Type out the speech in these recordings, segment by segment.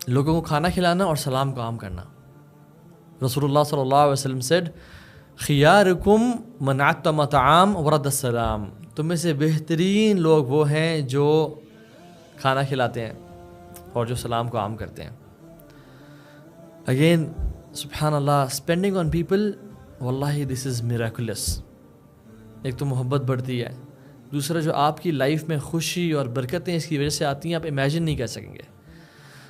لوگوں کو کھانا کھلانا اور سلام کو عام کرنا. رسول اللہ صلی اللہ علیہ وسلم said خیارکم من عطم طعام ورد السلام. تم میں سے بہترین لوگ وہ ہیں جو کھانا کھلاتے ہیں اور جو سلام کو عام کرتے ہیں. اگین سبحان اللہ, اسپینڈنگ آن پیپل, واللہ دس از میراکولس. ایک تو محبت بڑھتی ہے, دوسرا جو آپ کی لائف میں خوشی اور برکتیں اس کی وجہ سے آتی ہیں آپ امیجن نہیں کر سکیں گے.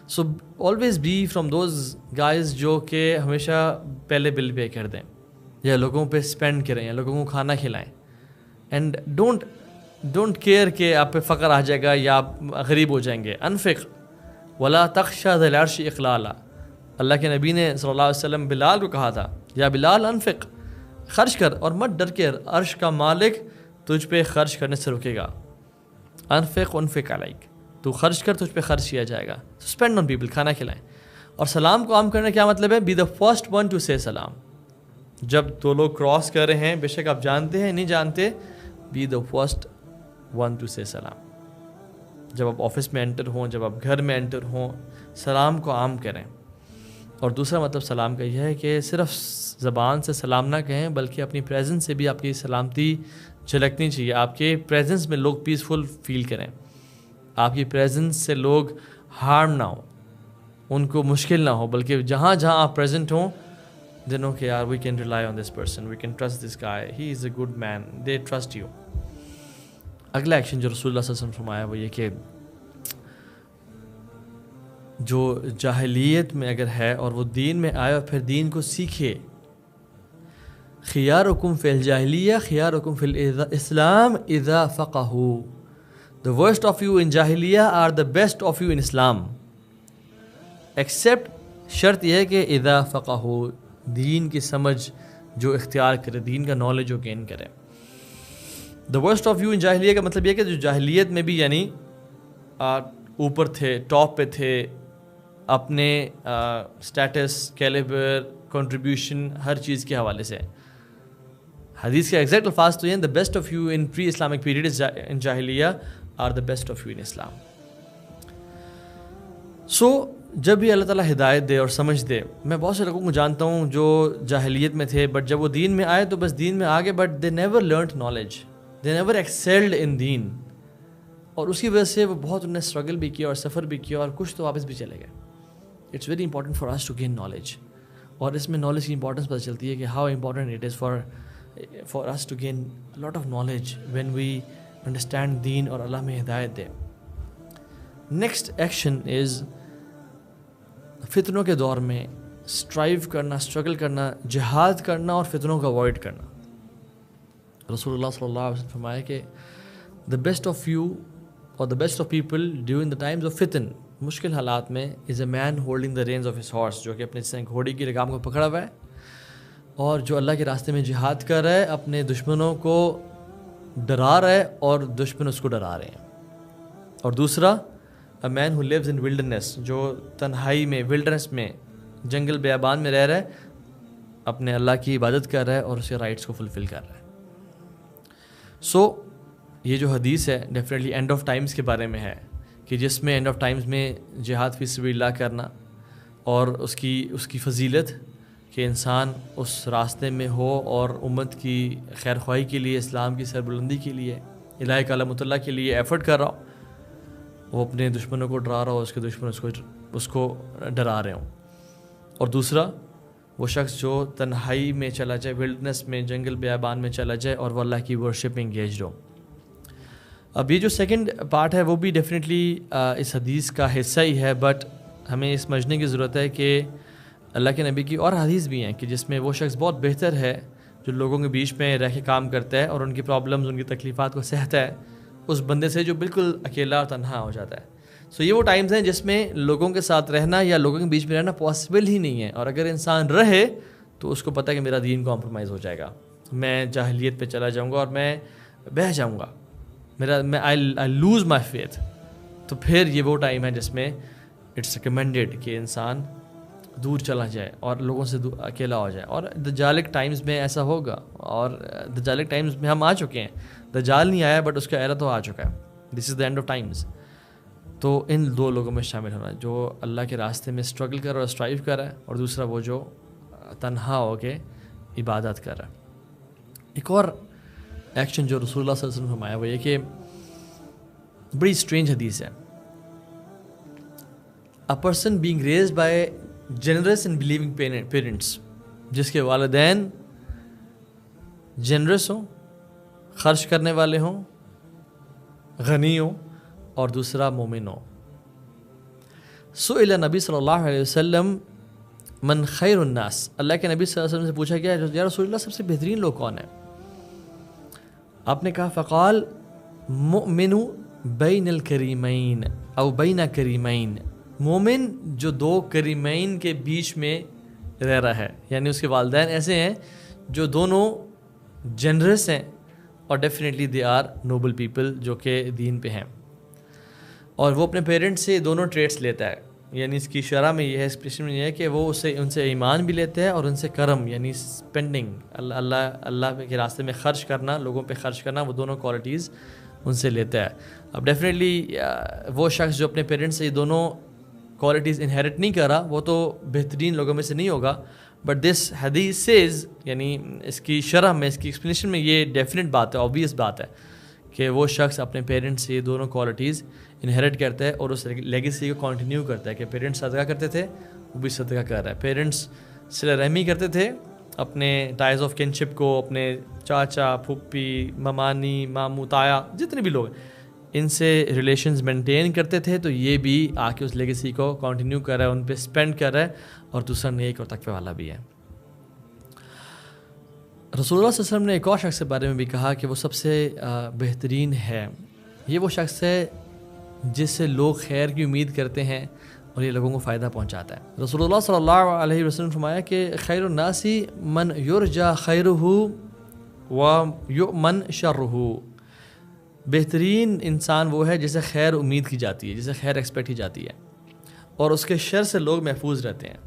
So always be from those guys جو کہ ہمیشہ پہلے بل پے کر دیں یا لوگوں پہ اسپینڈ کریں یا لوگوں کو کھانا کھلائیں. اینڈ ڈونٹ کیئر کہ آپ پہ فقر آ جائے گا یا آپ غریب ہو جائیں گے. انفق ولا تخشى ذا العرش اقلالا. اللہ کے نبی نے صلی اللہ علیہ وسلم بلال کو کہا تھا, یا بلال انفق, خرچ کر اور مت ڈر کے, عرش کا مالک تجھ پہ خرچ کرنے سے رکے گا. انفق انفق علیک, تو خرچ کر تجھ پہ خرچ کیا جائے گا. اسپینڈ آن پیپل, کھانا کھلائیں. اور سلام کو عام کرنے کیا مطلب ہے؟ Be the first one to say سلام. جب دو لوگ کراس کر رہے ہیں, بے شک آپ جانتے ہیں نہیں جانتے, be the first one to say سلام. جب آپ آفس میں انٹر ہوں, جب آپ گھر میں انٹر ہوں, سلام کو عام کریں. اور دوسرا مطلب سلام کا یہ ہے کہ صرف زبان سے سلام نہ کہیں بلکہ اپنی پریزنس سے بھی آپ کی سلامتی جھلکنی چاہیے. آپ کے پریزنس میں لوگ پیسفل فیل کریں, آپ کی پریزنس سے لوگ ہارم نہ ہو, ان کو مشکل نہ ہو, بلکہ جہاں جہاں آپ پریزنٹ ہوں دے نو کہ یار we can rely on this person, we can trust this guy, he is a good man, they trust you. اگلا ایکشن جو رسول اللہ صلی اللہ علیہ وسلم فرمایا وہ یہ کہ جو جاہلیت میں اگر ہے اور وہ دین میں آئے اور پھر دین کو سیکھے, خیارکم فی الجاہلیہ خیارکم فی الاسلام اذا فقہوا. The worst of you in جاہلیہ are the best of you in Islam. Except شرط یہ ہے کہ اذا فقہوا, دین کی سمجھ جو اختیار کرے, دین کا نالج جو گین کرے. The worst of you in جاہلیہ کا مطلب یہ کہ جو جاہلیت میں بھی یعنی اوپر تھے, ٹاپ پہ تھے, اپنے اسٹیٹس, کیلیبر, کنٹریبیوشن ہر چیز کے حوالے سے. حدیث کے ایگزیکٹ الفاظ تو یہ ہیں, the best of you in pre-Islamic period is in جاہلیہ are the best of you in Islam. So جب بھی اللہ تعالیٰ ہدایت دے اور سمجھ دے, میں بہت سے لوگوں کو جانتا ہوں جو جاہلیت میں تھے بٹ جب وہ دین میں آئے تو بس دین میں آگے, but they never learnt knowledge, they never excelled in دین, اور اس کی وجہ سے وہ بہت انہوں نے اسٹرگل بھی کیا اور سفر بھی کیا اور کچھ تو واپس بھی چلے گئے. It's very important for us to gain knowledge, اور اس میں نالج کی امپورٹنس پتہ چلتی ہے کہ how important it is for us to gain a lot of knowledge when we understand دین اور اللہ میں ہدایت دے. نیکسٹ ایکشن از فتنوں کے دور میں اسٹرائیو کرنا, اسٹرگل کرنا, جہاد کرنا اور فتنوں کو اوائڈ کرنا. رسول اللہ صلی اللہ علیہ وسلم فرمایا کہ the best of you or the best of people during the times of فتن, مشکل حالات میں, is a man holding the reins of his horse, جو کہ اپنے گھوڑی کی لگام کو پکڑا ہوا ہے اور جو اللہ کے راستے میں جہاد کر رہا ہے, اپنے دشمنوں کو ڈرا رہا ہے اور دشمن اس کو ڈرا رہے ہیں. اور دوسرا a man who lives in wilderness, جو تنہائی میں, ولڈرنس میں, جنگل بیابان میں رہ رہا ہے, اپنے اللہ کی عبادت کر رہا ہے اور اس کے رائٹس کو فلفل کر رہا ہے. سو یہ جو حدیث ہے ڈیفینیٹلی اینڈ آف ٹائمز کے بارے میں ہے کہ جس میں اینڈ آف ٹائمز میں جہاد فی سبیل اللہ کرنا اور اس کی فضیلت کہ انسان اس راستے میں ہو اور امت کی خیر خواہی کے لیے, اسلام کی سربلندی کے لیے, الہ کلمۃ اللہ کے لیے ایفرٹ کر رہا ہو, وہ اپنے دشمنوں کو ڈرا رہا ہو, اس کے دشمن اس کو ڈرا رہے ہوں. اور دوسرا وہ شخص جو تنہائی میں چلا جائے, ولڈنس میں, جنگل بیابان میں چلا جائے اور وہ اللہ کی ورشپ میں انگیجڈ ہو. اب یہ جو سیکنڈ پارٹ ہے وہ بھی ڈیفینیٹلی اس حدیث کا حصہ ہی ہے, بٹ ہمیں یہ سمجھنے کی ضرورت ہے کہ اللہ کے نبی کی اور حدیث بھی ہیں کہ جس میں وہ شخص بہت بہتر ہے جو لوگوں کے بیچ میں رہ کے کام کرتا ہے اور ان کی پرابلمز, ان کی تکلیفات کو سہتا ہے, اس بندے سے جو بالکل اکیلا اور تنہا ہو جاتا ہے. سو یہ وہ ٹائمز ہیں جس میں لوگوں کے ساتھ رہنا یا لوگوں کے بیچ میں رہنا پاسبل ہی نہیں ہے, اور اگر انسان رہے تو اس کو پتہ ہے کہ میرا دین کمپرومائز ہو جائے گا, میں جاہلیت پہ چلا جاؤں گا اور میں بہہ جاؤں گا, آئی لوز مائی فیتھ. تو پھر یہ وہ ٹائم ہے جس میں اٹس ریکمینڈیڈ کہ انسان دور چلا جائے اور لوگوں سے اکیلا ہو جائے. اور دجالک ٹائمز میں ایسا ہوگا, اور دجالک ٹائمز میں ہم آ چکے ہیں. دجال نہیں آیا بٹ اس کا ایرا تو آ چکا ہے. دس از دا اینڈ آف ٹائمز. تو ان دو لوگوں میں شامل ہونا، جو اللہ کے راستے میں اسٹرگل کر رہا ہے، اسٹرائیو کر رہا ہے، اور دوسرا وہ جو تنہا ہو کے عبادت کر رہا ہے۔ ایک اور ایکشن جو رسول اللہ صلی اللہ علیہ وسلم نے فرمایا وہ یہ کہ بڑی اسٹرینج حدیث ہے، a person being raised by generous and believing parents, جس کے والدین جنرس ہوں، خرچ کرنے والے ہوں، غنی ہوں، اور دوسرا مومن ہو۔ سئل نبی صلی اللہ علیہ وسلم من خیر الناس، اللہ کے نبی صلی اللہ علیہ وسلم سے پوچھا گیا یا رسول اللہ سب سے بہترین لوگ کون ہیں؟ آپ نے کہا فقال مؤمن بین الکریمین او بین کریمین، مومن جو دو کریمین کے بیچ میں رہ رہا ہے، یعنی اس کے والدین ایسے ہیں جو دونوں جنرس ہیں اور definitely they are noble people جو کہ دین پہ ہیں، اور وہ اپنے پیرنٹس سے دونوں ٹریٹس لیتا ہے، یعنی اس کی شرح میں یہ ہے، ایکسپریشن میں یہ ہے کہ وہ ان سے ایمان بھی لیتے ہیں اور ان سے کرم یعنی اسپینڈنگ، اللہ کے راستے میں خرچ کرنا، لوگوں پہ خرچ کرنا، وہ دونوں کوالٹیز ان سے لیتا ہے۔ اب ڈیفینیٹلی وہ شخص جو اپنے پیرنٹس سے یہ دونوں کوالٹیز انہیریٹ نہیں کر رہا وہ تو بہترین لوگوں میں سے نہیں ہوگا، بٹ دس حدیث سیز، یعنی اس کی شرح میں، اس کی ایکسپلینیشن میں یہ ڈیفینیٹ بات ہے، آبویس بات ہے کہ وہ شخص اپنے پیرنٹس سے یہ دونوں کوالٹیز انہیریٹ کرتا ہے اور اس لیگیسی کو کنٹینیو کرتا ہے کہ پیرنٹس صدقہ کرتے تھے وہ بھی صدقہ کر رہا ہے، پیرنٹس صلہ رحمی کرتے تھے اپنے ٹائز آف کنشپ کو، اپنے چاچا، پھپھی، ممانی، ماموں، تایا، جتنے بھی لوگ ان سے ریلیشنز مینٹین کرتے تھے، تو یہ بھی آ کے اس لیگیسی کو کنٹینیو کر رہا ہے، ان پہ اسپینڈ کر رہا ہے، اور دوسرا نیک اور تقوی والا بھی ہے۔ رسول اللہ صلی اللہ علیہ وسلم نے ایک اور شخص کے بارے میں بھی کہا کہ وہ سب سے بہترین ہے، یہ وہ شخص ہے جس سے لوگ خیر کی امید کرتے ہیں اور یہ لوگوں کو فائدہ پہنچاتا ہے۔ رسول اللہ صلی اللہ علیہ وسلم نے فرمایا کہ خیر الناس من یرجا خیرہ ویؤمن شرہ، بہترین انسان وہ ہے جسے خیر امید کی جاتی ہے، جسے خیر ایکسپیکٹ کی جاتی ہے اور اس کے شر سے لوگ محفوظ رہتے ہیں۔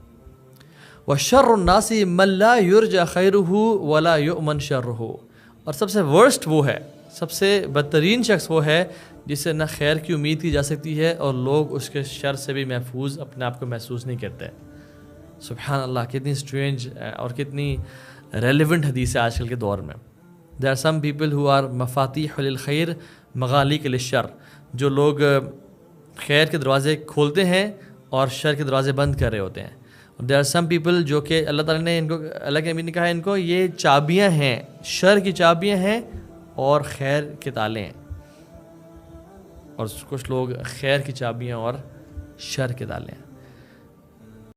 وشر الناس من لا یرجا خیرہ ولا یؤمن شرہ، اور سب سے ورسٹ وہ ہے، سب سے بدترین شخص وہ ہے جسے نہ خیر کی امید کی جا سکتی ہے اور لوگ اس کے شر سے بھی محفوظ اپنے آپ کو محسوس نہیں کرتے۔ سبحان اللہ، کتنی اسٹرینج اور کتنی ریلیونٹ حدیث ہے آج کل کے دور میں۔ There are some people who are مفاتیح للخیر مغالق للشر، جو لوگ خیر کے دروازے کھولتے ہیں اور شر کے دروازے بند کر رہے ہوتے ہیں۔ There are some people جو کہ اللہ تعالیٰ نے ان کو، اللہ کے نبی نے کہا ان کو یہ چابیاں ہیں، شر کی چابیاں ہیں اور خیر کے تالے ہیں، اور کچھ لوگ خیر کی چابیاں اور شر کے تالے ہیں۔